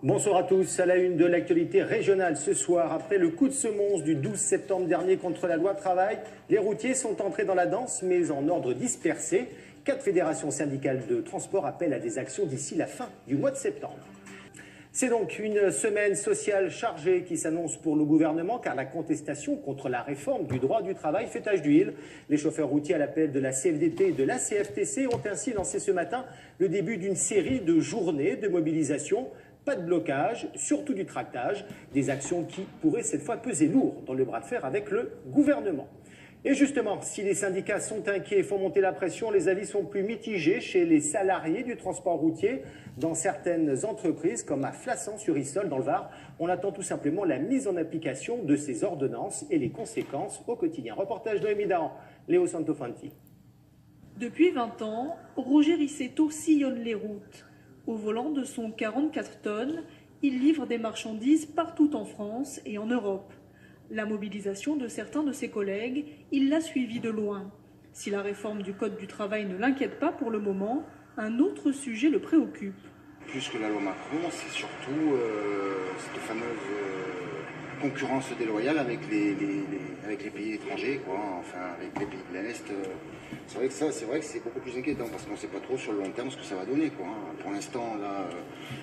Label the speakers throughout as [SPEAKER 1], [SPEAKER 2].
[SPEAKER 1] Bonsoir à tous. À la une de l'actualité régionale ce soir, après le coup de semonce du 12 septembre dernier contre la loi travail, les routiers sont entrés dans la danse, mais en ordre dispersé. 4 fédérations syndicales de transport appellent à des actions d'ici la fin du mois de septembre. C'est donc une semaine sociale chargée qui s'annonce pour le gouvernement, car la contestation contre la réforme du droit du travail fait tache d'huile. Les chauffeurs routiers, à l'appel de la CFDT et de la CFTC, ont ainsi lancé ce matin le début d'une série de journées de mobilisation. Pas de blocage, surtout du tractage, des actions qui pourraient cette fois peser lourd dans le bras de fer avec le gouvernement. Et justement, si les syndicats sont inquiets et font monter la pression, les avis sont plus mitigés chez les salariés du transport routier. Dans certaines entreprises, comme à Flassan-sur-Issol dans le Var, on attend tout simplement la mise en application de ces ordonnances et les conséquences au quotidien. Reportage de Noémie Dahan, Léo Santofanti.
[SPEAKER 2] Depuis 20 ans, Roger Rissetto sillonne les routes. Au volant de son 44 tonnes, il livre des marchandises partout en France et en Europe. La mobilisation de certains de ses collègues, il l'a suivie de loin. Si la réforme du Code du travail ne l'inquiète pas pour le moment, un autre sujet le préoccupe.
[SPEAKER 3] Plus que la loi Macron, c'est surtout cette fameuse concurrence déloyale avec les pays étrangers, quoi, enfin avec les pays de l'Est. C'est vrai que c'est beaucoup plus inquiétant parce qu'on ne sait pas trop sur le long terme ce que ça va donner, quoi. Pour l'instant, là,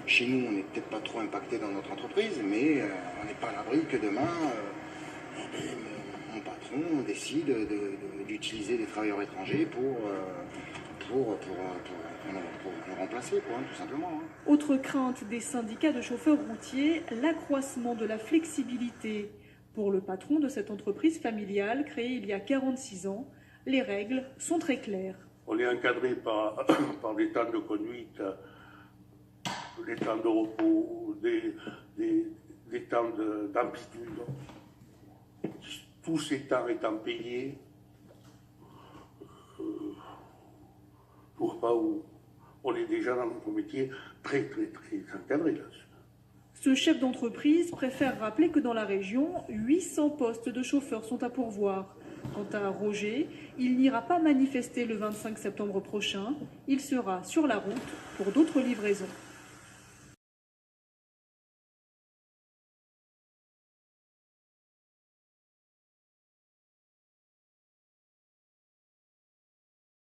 [SPEAKER 3] chez nous, on n'est peut-être pas trop impacté dans notre entreprise, mais on n'est pas à l'abri que demain, mon patron décide d'utiliser des travailleurs étrangers pour nous remplacer, quoi, tout simplement.
[SPEAKER 2] Autre crainte des syndicats de chauffeurs routiers, l'accroissement de la flexibilité. Pour le patron de cette entreprise familiale créée il y a 46 ans, les règles sont très claires.
[SPEAKER 4] On est encadré par des temps de conduite, des temps de repos, des temps d'amplitude. Tous ces temps étant payés, pour pas où on est déjà dans notre métier très encadré là-dessus.
[SPEAKER 2] Ce chef d'entreprise préfère rappeler que dans la région, 800 postes de chauffeurs sont à pourvoir. Quant à Roger, il n'ira pas manifester le 25 septembre prochain. Il sera sur la route pour d'autres livraisons.